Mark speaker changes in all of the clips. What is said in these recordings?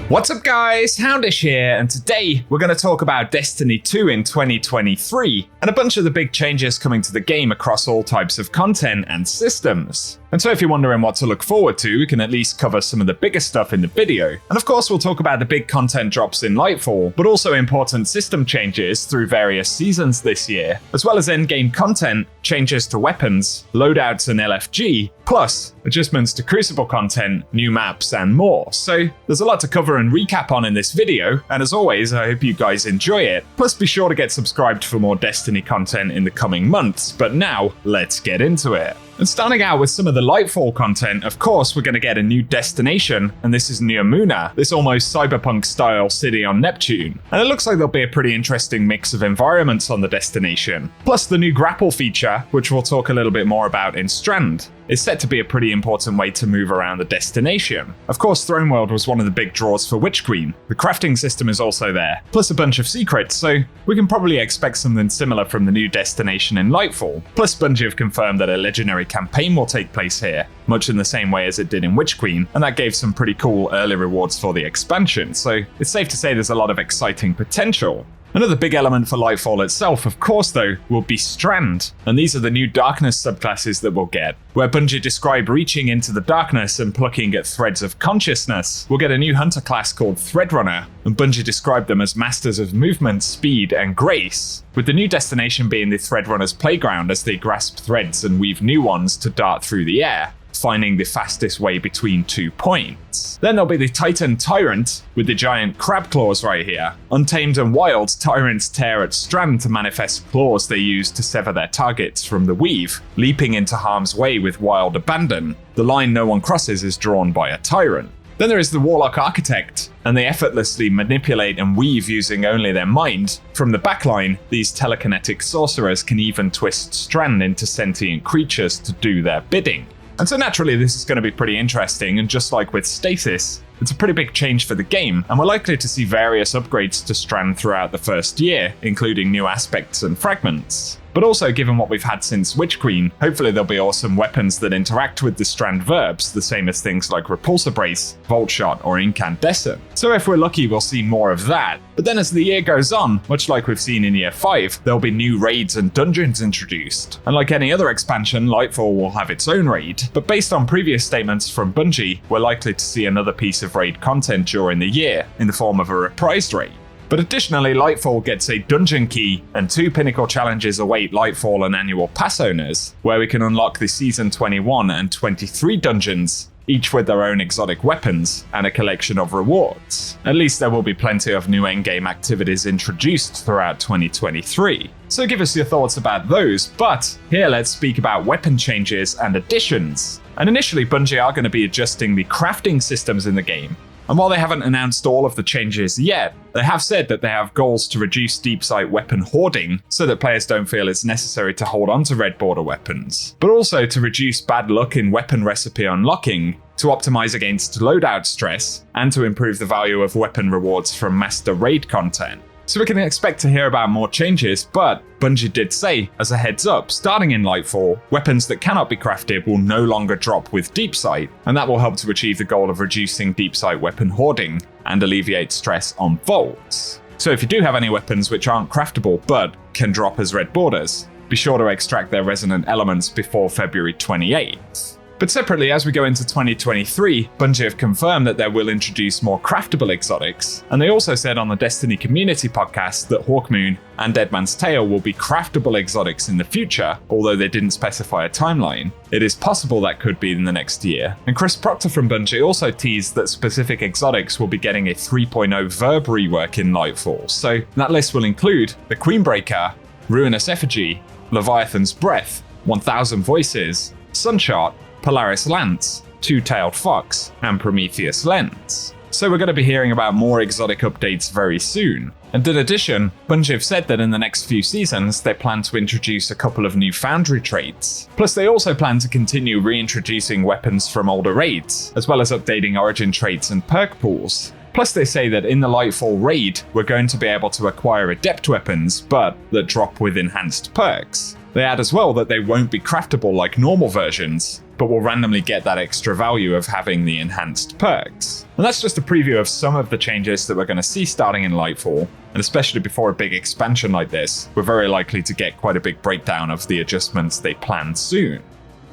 Speaker 1: What's up guys, Houndish here, and today we're going to talk about Destiny 2 in 2023 and a bunch of the big changes coming to the game across all types of content and systems. And so if you're wondering what to look forward to, we can at least cover some of the biggest stuff in the video. And of course we'll talk about the big content drops in Lightfall, but also important system changes through various seasons this year, as well as endgame content, changes to weapons, loadouts and LFG, plus adjustments to Crucible content, new maps and more. So there's a lot to cover and recap on in this video, and as always I hope you guys enjoy it. Plus be sure to get subscribed for more Destiny content in the coming months, but now let's get into it. And starting out with some of the Lightfall content, of course we're going to get a new destination, and this is New Amuna, this almost cyberpunk style city on Neptune. And it looks like there'll be a pretty interesting mix of environments on the destination. Plus the new grapple feature, which we'll talk a little bit more about in Strand, is set to be a pretty important way to move around the destination. Of course, Throne World was one of the big draws for Witch Queen. The crafting system is also there, plus a bunch of secrets, so we can probably expect something similar from the new destination in Lightfall. Plus Bungie have confirmed that a legendary campaign will take place here, much in the same way as it did in Witch Queen, and that gave some pretty cool early rewards for the expansion, so it's safe to say there's a lot of exciting potential. Another big element for Lightfall itself, of course though, will be Strand, and these are the new darkness subclasses that we'll get, where Bungie describe reaching into the darkness and plucking at threads of consciousness. We'll get a new hunter class called Threadrunner, and Bungie described them as masters of movement, speed and grace, with the new destination being the Threadrunner's playground as they grasp threads and weave new ones to dart through the air, finding the fastest way between 2 points. Then there'll be the Titan Tyrant with the giant crab claws right here. Untamed and wild, Tyrants tear at Strand to manifest claws they use to sever their targets from the weave, leaping into harm's way with wild abandon. The line no one crosses is drawn by a Tyrant. Then there is the Warlock Architect, and they effortlessly manipulate and weave using only their mind. From the backline, these telekinetic sorcerers can even twist Strand into sentient creatures to do their bidding. And so naturally this is going to be pretty interesting, and just like with Stasis, it's a pretty big change for the game, and we're likely to see various upgrades to Strand throughout the first year, including new aspects and fragments. But also, given what we've had since Witch Queen, hopefully there'll be awesome weapons that interact with the Strand verbs, the same as things like Repulsor Brace, Volt Shot, or Incandescent. So if we're lucky, we'll see more of that. But then as the year goes on, much like we've seen in Year 5, there'll be new raids and dungeons introduced. And like any other expansion, Lightfall will have its own raid. But based on previous statements from Bungie, we're likely to see another piece of raid content during the year, in the form of a reprised raid. But additionally, Lightfall gets a dungeon key, and 2 pinnacle challenges await Lightfall and annual pass owners, where we can unlock the Season 21 and 23 dungeons, each with their own exotic weapons and a collection of rewards. At least there will be plenty of new endgame activities introduced throughout 2023. So give us your thoughts about those, but here let's speak about weapon changes and additions. And initially, Bungie are going to be adjusting the crafting systems in the game. And while they haven't announced all of the changes yet, they have said that they have goals to reduce deep sight weapon hoarding so that players don't feel it's necessary to hold on to red border weapons, but also to reduce bad luck in weapon recipe unlocking, to optimize against loadout stress, and to improve the value of weapon rewards from master raid content. So we can expect to hear about more changes, but Bungie did say, as a heads up, starting in Lightfall, weapons that cannot be crafted will no longer drop with deep sight, and that will help to achieve the goal of reducing deep sight weapon hoarding and alleviate stress on vaults. So if you do have any weapons which aren't craftable but can drop as red borders, be sure to extract their resonant elements before February 28th. But separately, as we go into 2023, Bungie have confirmed that they will introduce more craftable exotics, and they also said on the Destiny Community podcast that Hawkmoon and Deadman's Tale will be craftable exotics in the future, although they didn't specify a timeline. It is possible that could be in the next year. And Chris Proctor from Bungie also teased that specific exotics will be getting a 3.0 verb rework in Lightfall, so that list will include the Queenbreaker, Ruinous Effigy, Leviathan's Breath, 1000 Voices, Sunshot, Polaris Lance, Two-Tailed Fox, and Prometheus Lens. So we're going to be hearing about more exotic updates very soon. And in addition, Bungie have said that in the next few seasons they plan to introduce a couple of new Foundry traits. Plus they also plan to continue reintroducing weapons from older raids, as well as updating Origin traits and perk pools. Plus they say that in the Lightfall raid, we're going to be able to acquire adept weapons, but that drop with enhanced perks. They add as well that they won't be craftable like normal versions, but will randomly get that extra value of having the enhanced perks. And that's just a preview of some of the changes that we're going to see starting in Lightfall, and especially before a big expansion like this, we're very likely to get quite a big breakdown of the adjustments they plan soon.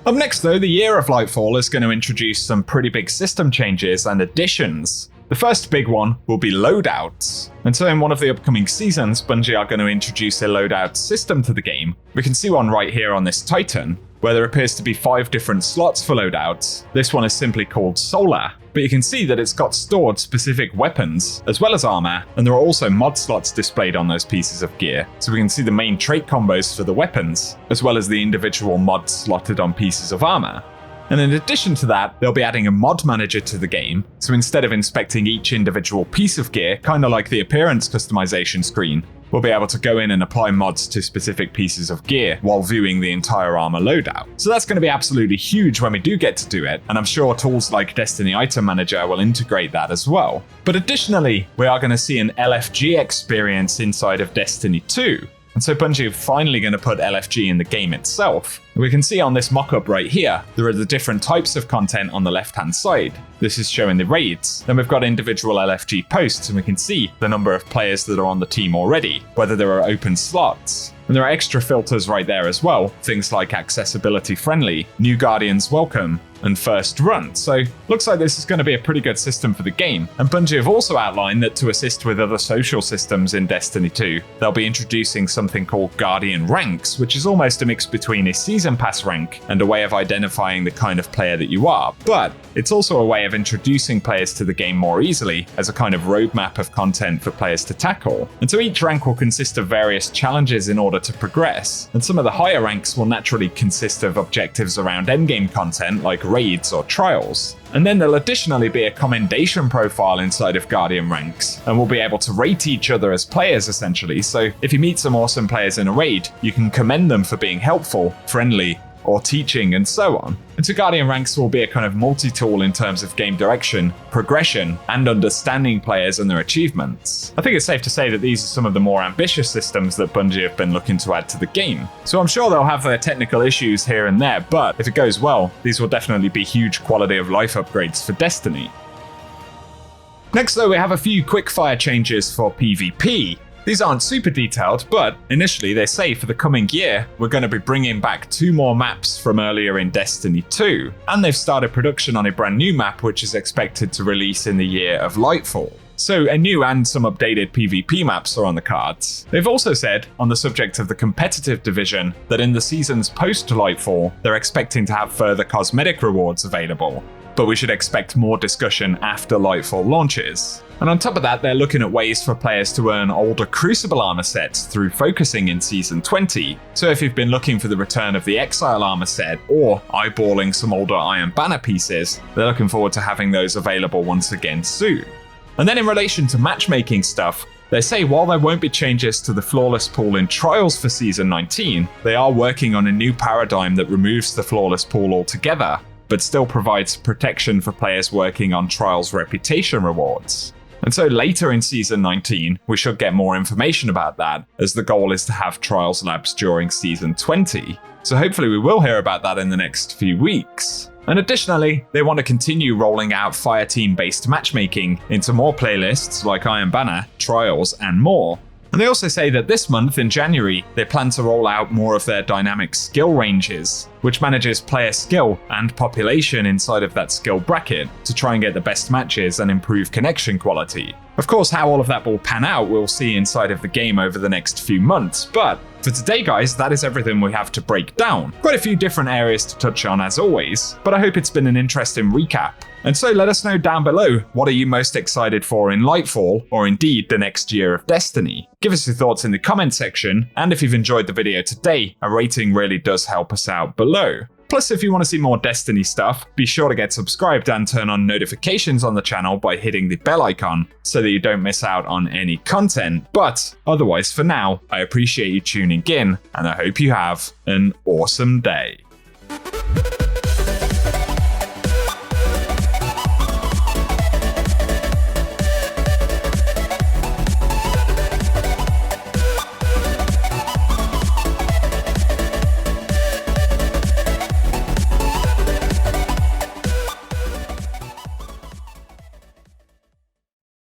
Speaker 1: Up next though, the year of Lightfall is going to introduce some pretty big system changes and additions. The first big one will be loadouts. And so in one of the upcoming seasons, Bungie are going to introduce a loadout system to the game. We can see one right here on this Titan, where there appears to be 5 different slots for loadouts. This one is simply called Solar, but you can see that it's got stored specific weapons, as well as armor, and there are also mod slots displayed on those pieces of gear. So we can see the main trait combos for the weapons, as well as the individual mods slotted on pieces of armor. And in addition to that, they'll be adding a mod manager to the game, so instead of inspecting each individual piece of gear, kind of like the appearance customization screen, we'll be able to go in and apply mods to specific pieces of gear while viewing the entire armor loadout. So that's going to be absolutely huge when we do get to do it, and I'm sure tools like Destiny Item Manager will integrate that as well. But additionally, we are going to see an LFG experience inside of Destiny 2. And so Bungie are finally going to put LFG in the game itself. We can see on this mock-up right here, there are the different types of content on the left-hand side. This is showing the raids. Then we've got individual LFG posts, and we can see the number of players that are on the team already, whether there are open slots. And there are extra filters right there as well, things like accessibility friendly, new Guardians welcome, and first run. So looks like this is going to be a pretty good system for the game. And Bungie have also outlined that to assist with other social systems in Destiny 2, they'll be introducing something called Guardian Ranks, which is almost a mix between a Season Pass rank and a way of identifying the kind of player that you are. But it's also a way of introducing players to the game more easily as a kind of roadmap of content for players to tackle. And so each rank will consist of various challenges in order to progress. And some of the higher ranks will naturally consist of objectives around endgame content like raids or trials. And then there'll additionally be a commendation profile inside of Guardian Ranks, and we'll be able to rate each other as players essentially. So if you meet some awesome players in a raid, you can commend them for being helpful, friendly, or teaching, and so on. And so Guardian Ranks will be a kind of multi-tool in terms of game direction, progression, and understanding players and their achievements. I think it's safe to say that these are some of the more ambitious systems that Bungie have been looking to add to the game. So I'm sure they'll have their technical issues here and there, but if it goes well, these will definitely be huge quality of life upgrades for Destiny. Next though, we have a few quickfire changes for PvP. These aren't super detailed, but initially they say for the coming year, we're going to be bringing back 2 more maps from earlier in Destiny 2, and they've started production on a brand new map which is expected to release in the year of Lightfall. So a new and some updated PvP maps are on the cards. They've also said, on the subject of the competitive division, that in the seasons post-Lightfall, they're expecting to have further cosmetic rewards available, but we should expect more discussion after Lightfall launches. And on top of that, they're looking at ways for players to earn older Crucible armor sets through focusing in Season 20. So if you've been looking for the return of the Exile armor set, or eyeballing some older Iron Banner pieces, they're looking forward to having those available once again soon. And then in relation to matchmaking stuff, they say while there won't be changes to the Flawless Pool in Trials for Season 19, they are working on a new paradigm that removes the Flawless Pool altogether, but still provides protection for players working on Trials reputation rewards. And so later in Season 19, we should get more information about that, as the goal is to have Trials labs during Season 20. So hopefully we will hear about that in the next few weeks. And additionally, they want to continue rolling out Fireteam-based matchmaking into more playlists like Iron Banner, Trials, and more. And they also say that this month, in January, they plan to roll out more of their dynamic skill ranges, which manages player skill and population inside of that skill bracket to try and get the best matches and improve connection quality. Of course, how all of that will pan out, we'll see inside of the game over the next few months, but for today, guys, that is everything we have to break down. Quite a few different areas to touch on as always, but I hope it's been an interesting recap. And so let us know down below, what are you most excited for in Lightfall, or indeed the next year of Destiny? Give us your thoughts in the comment section, and if you've enjoyed the video today, a rating really does help us out below. Plus, if you want to see more Destiny stuff, be sure to get subscribed and turn on notifications on the channel by hitting the bell icon so that you don't miss out on any content. But otherwise, for now, I appreciate you tuning in, and I hope you have an awesome day.